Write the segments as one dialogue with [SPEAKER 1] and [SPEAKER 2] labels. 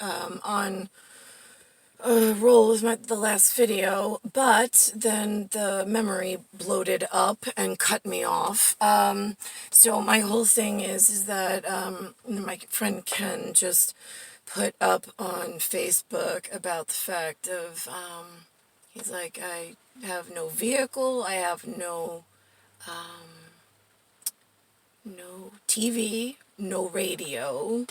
[SPEAKER 1] on roll with the last video, but then the memory bloated up and cut me off. So my whole thing is that my friend Ken just put up on Facebook about the fact of, he's like, I have no vehicle, I have no TV, no radio,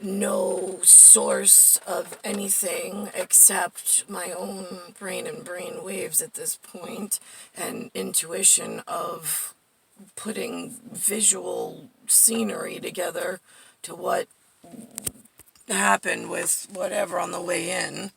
[SPEAKER 1] no source of anything except my own brain and brain waves at this point, and intuition of putting visual scenery together to what happened with whatever on the way in.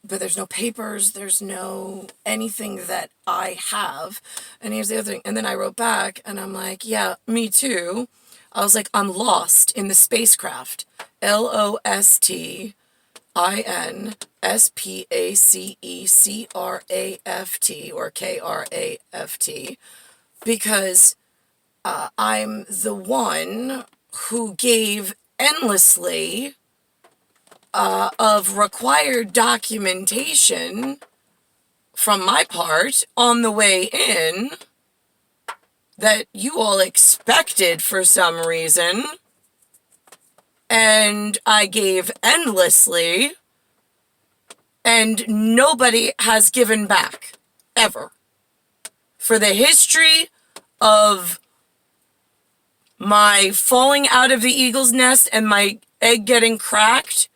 [SPEAKER 1] But there's no papers, there's no anything that I have. And here's the other thing. And then I wrote back and I'm like, yeah, me too. I was like, I'm lost in the spacecraft. LOSTINSPACECRAFT or KRAFT, because I'm the one who gave endlessly of required documentation from my part on the way in that you all expected for some reason, and I gave endlessly, and nobody has given back, ever. For the history of my falling out of the eagle's nest and my egg getting cracked,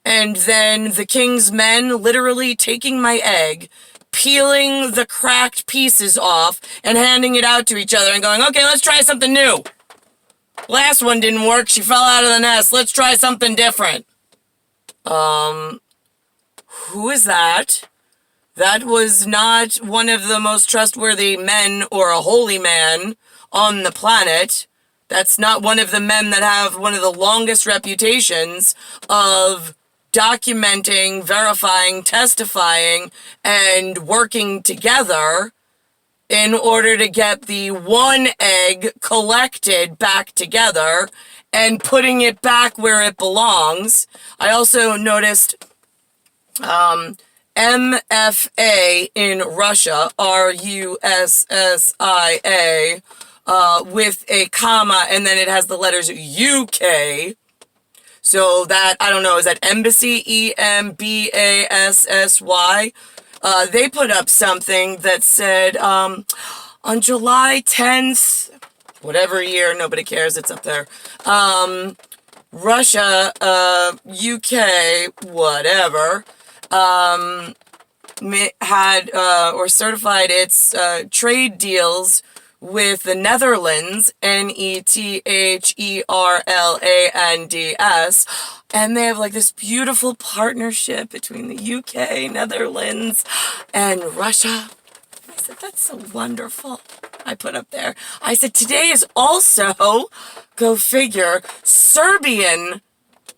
[SPEAKER 1] and then the Kingsmen literally taking my egg, peeling the cracked pieces off, and handing it out to each other and going, okay, let's try something new. Last one didn't work. She fell out of the nest. Let's try something different. Who is that? That was not one of the most trustworthy men or a holy man on the planet. That's not one of the men that have one of the longest reputations of documenting, verifying, testifying, and working together in order to get the one egg collected back together and putting it back where it belongs. I also noticed MFA in Russia, RUSSIA, with a comma, and then it has the letters UK. So that, I don't know, is that embassy, EMBASSY? They put up something that said, on July 10th, whatever year, nobody cares, it's up there, Russia, UK, whatever, had, or certified its trade deals with the Netherlands, NETHERLANDS, and they have like this beautiful partnership between the UK, Netherlands, and Russia. I said, that's so wonderful. I put up there. I said, today is also, go figure, Serbian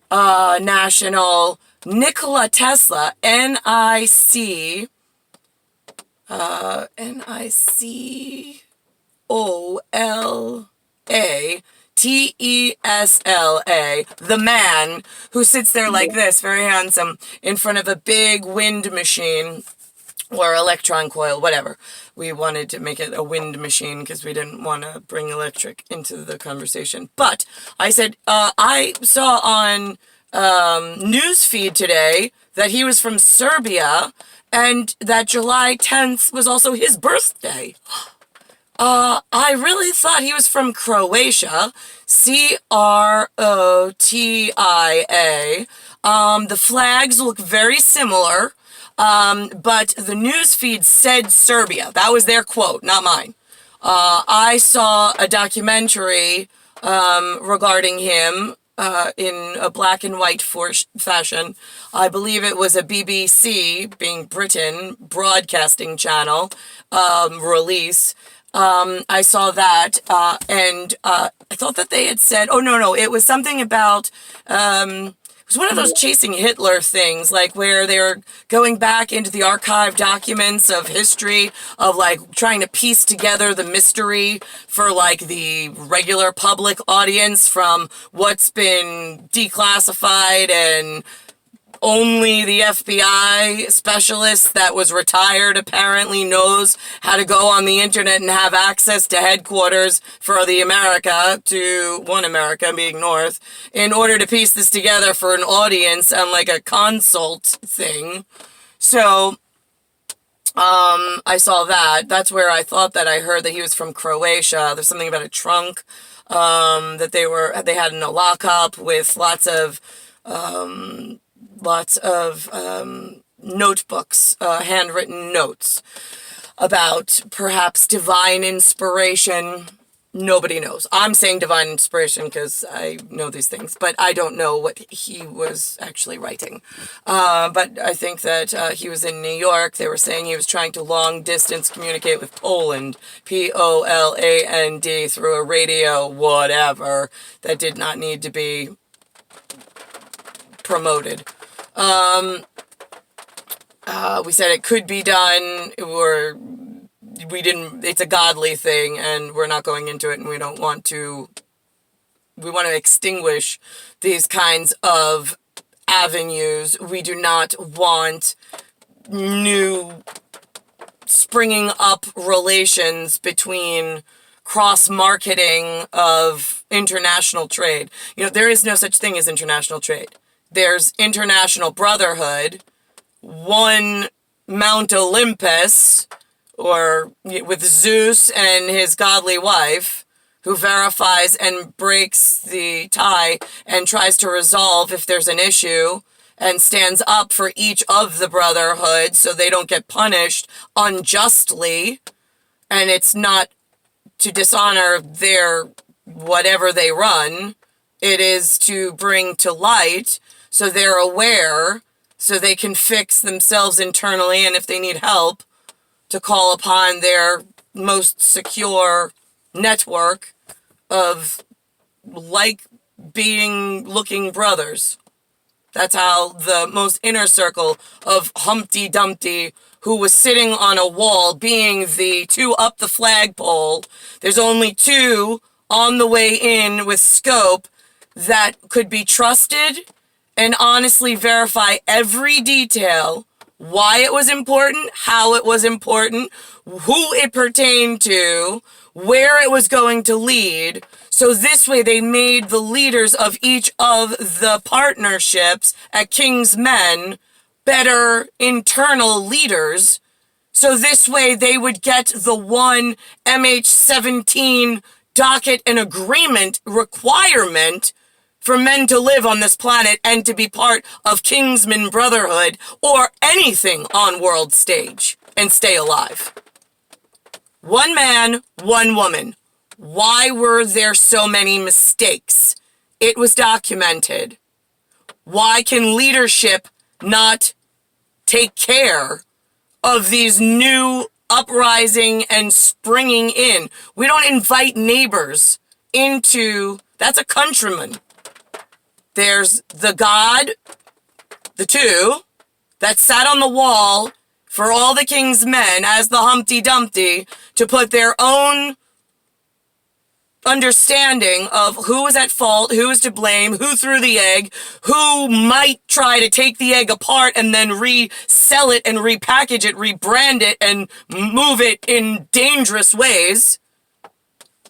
[SPEAKER 1] national Nikola Tesla, NICOLA, TESLA, the man who sits there like this, very handsome, in front of a big wind machine, or electron coil, whatever. We wanted to make it a wind machine because we didn't want to bring electric into the conversation. But I said, I saw on newsfeed today that he was from Serbia, and that July 10th was also his birthday. I really thought he was from Croatia, CROTIA. The flags look very similar, but the news feed said Serbia. That was their quote, not mine. I saw a documentary regarding him in a black and white fashion. I believe it was a BBC, being Britain, broadcasting channel release. I saw that, and I thought that they had said, oh, no, it was something about, it was was one of those chasing Hitler things, like where they're going back into the archive documents of history of like trying to piece together the mystery for like the regular public audience from what's been declassified, and only the FBI specialist that was retired apparently knows how to go on the internet and have access to headquarters for the America, to one America being North, in order to piece this together for an audience on like a consult thing. So, I saw that. That's where I thought that I heard that he was from Croatia. There's something about a trunk, that they had in a lockup with lots of notebooks, handwritten notes about perhaps divine inspiration. Nobody knows. I'm saying divine inspiration because I know these things, but I don't know what he was actually writing. But I think that he was in New York. They were saying he was trying to long distance communicate with Poland, Poland, through a radio, whatever, that did not need to be promoted. We said it could be done, or we didn't. It's a godly thing, and we're not going into it, and we want to extinguish these kinds of avenues. We do not want new springing up relations between cross-marketing of international trade. You know, there is no such thing as international trade. There's international brotherhood, one Mount Olympus, or with Zeus and his godly wife, who verifies and breaks the tie and tries to resolve if there's an issue, and stands up for each of the brotherhood so they don't get punished unjustly, and it's not to dishonor their whatever they run. It is to bring to light so they're aware, so they can fix themselves internally, and if they need help, to call upon their most secure network of like-looking brothers. That's how the most inner circle of Humpty Dumpty, who was sitting on a wall, being the two up the flagpole. There's only two on the way in with scope that could be trusted and honestly verify every detail, why it was important, how it was important, who it pertained to, where it was going to lead. So this way they made the leaders of each of the partnerships at Kingsman better internal leaders. So this way they would get the one MH17 docket and agreement requirement for men to live on this planet and to be part of Kingsman Brotherhood or anything on world stage and stay alive. One man, one woman. Why were there so many mistakes? It was documented. Why can leadership not take care of these new uprising and springing in? We don't invite neighbors into, that's a countryman. There's the God, the two, that sat on the wall for all the king's men as the Humpty Dumpty to put their own understanding of who was at fault, who was to blame, who threw the egg, who might try to take the egg apart and then resell it and repackage it, rebrand it, and move it in dangerous ways.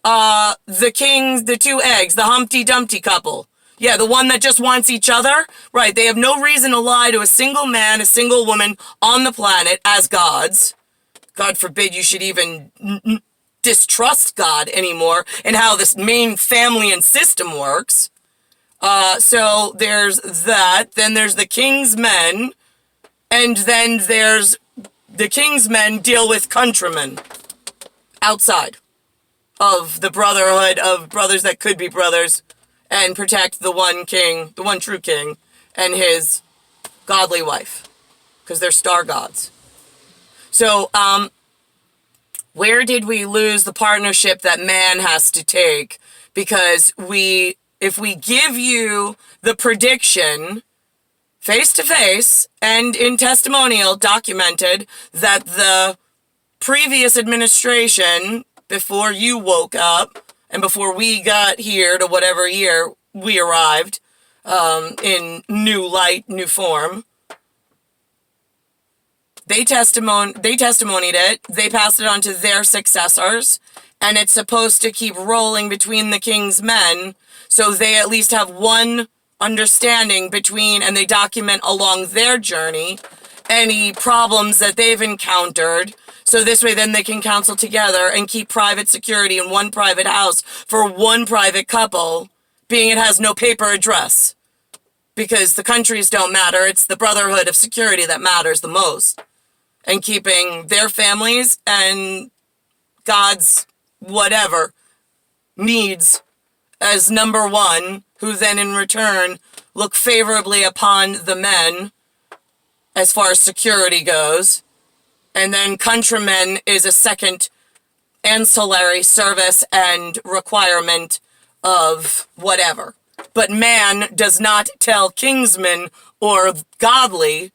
[SPEAKER 1] The two eggs, the Humpty Dumpty couple. Yeah, the one that just wants each other. Right, they have no reason to lie to a single man, a single woman on the planet as gods. God forbid you should even distrust God anymore and how this main family and system works. So there's that. Then there's the king's men. And then there's the king's men deal with countrymen outside of the brotherhood of brothers that could be brothers, and protect the one king, the one true king, and his godly wife, because they're star gods. So, where did we lose the partnership that man has to take? Because if we give you the prediction face to face and in testimonial documented that the previous administration, before you woke up and before we got here to whatever year we arrived, in new light, new form, they testimonied it, they passed it on to their successors, and it's supposed to keep rolling between the king's men, so they at least have one understanding between, and they document along their journey any problems that they've encountered, so this way then they can counsel together and keep private security in one private house for one private couple, being it has no paper address. Because the countries don't matter, it's the brotherhood of security that matters the most. And keeping their families and God's whatever needs as number one, who then in return look favorably upon the men as far as security goes. And then Countryman is a second ancillary service and requirement of whatever. But man does not tell Kingsman or godly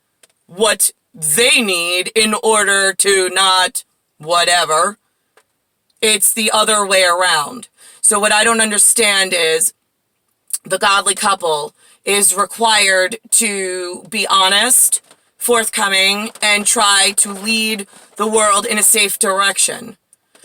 [SPEAKER 1] what they need in order to not whatever. It's the other way around. So what I don't understand is the godly couple is required to be honest, forthcoming, and try to lead the world in a safe direction.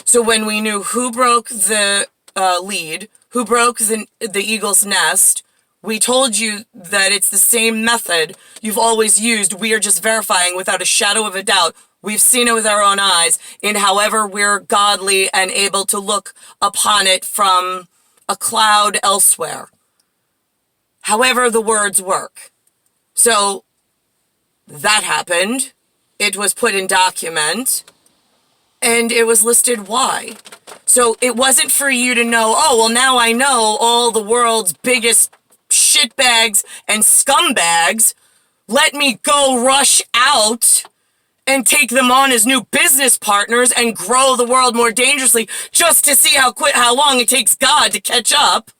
[SPEAKER 1] So when we knew who broke the lead, who broke the eagle's nest, we told you that it's the same method you've always used. We are just verifying without a shadow of a doubt. We've seen it with our own eyes in however we're godly and able to look upon it from a cloud elsewhere. However the words work. So that happened. It was put in document. And it was listed why. So it wasn't for you to know, oh, well, now I know all the world's biggest shitbags and scumbags. Let me go rush out and take them on as new business partners and grow the world more dangerously just to see how long it takes God to catch up.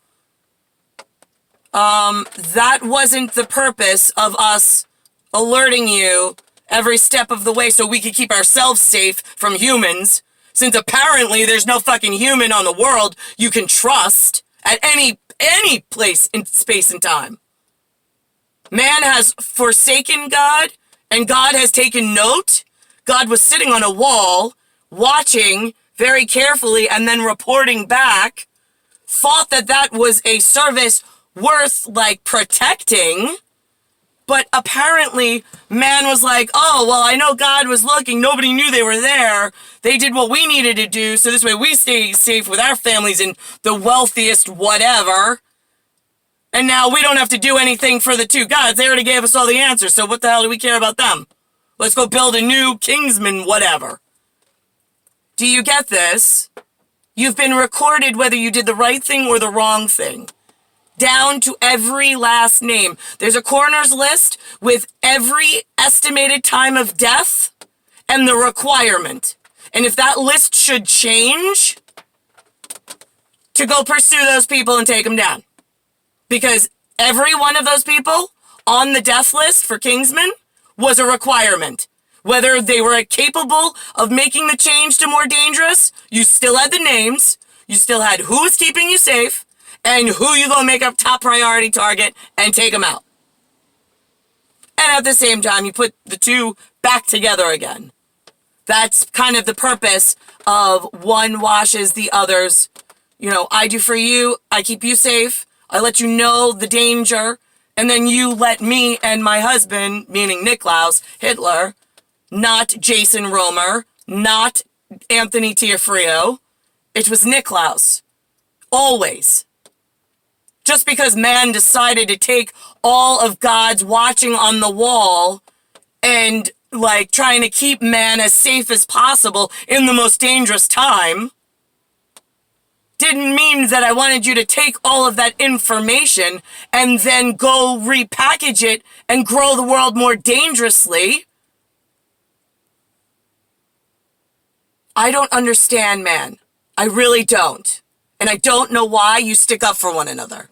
[SPEAKER 1] That wasn't the purpose of us alerting you every step of the way so we could keep ourselves safe from humans, since apparently there's no fucking human on the world you can trust at any place in space and time. Man has forsaken God, and God has taken note. God was sitting on a wall, watching very carefully, and then reporting back, thought that that was a service worth, like, protecting. But apparently, man was like, oh, well, I know God was looking. Nobody knew they were there. They did what we needed to do, so this way we stay safe with our families in the wealthiest whatever. And now we don't have to do anything for the two gods. They already gave us all the answers, so what the hell do we care about them? Let's go build a new Kingsman whatever. Do you get this? You've been recorded whether you did the right thing or the wrong thing. Down to every last name. There's a coroner's list with every estimated time of death and the requirement. And if that list should change, to go pursue those people and take them down. Because every one of those people on the death list for Kingsman was a requirement. Whether they were capable of making the change to more dangerous, you still had the names, you still had who was keeping you safe, and who you gonna make a top priority target and take them out. And at the same time, you put the two back together again. That's kind of the purpose of one washes the other's. You know, I do for you, I keep you safe, I let you know the danger, and then you let me and my husband, meaning Niklaus, Hitler, not Jason Romer, not Anthony Tiafrio, it was Niklaus. Always. Just because man decided to take all of God's watching on the wall and, like, trying to keep man as safe as possible in the most dangerous time, didn't mean that I wanted you to take all of that information and then go repackage it and grow the world more dangerously. I don't understand, man. I really don't. And I don't know why you stick up for one another.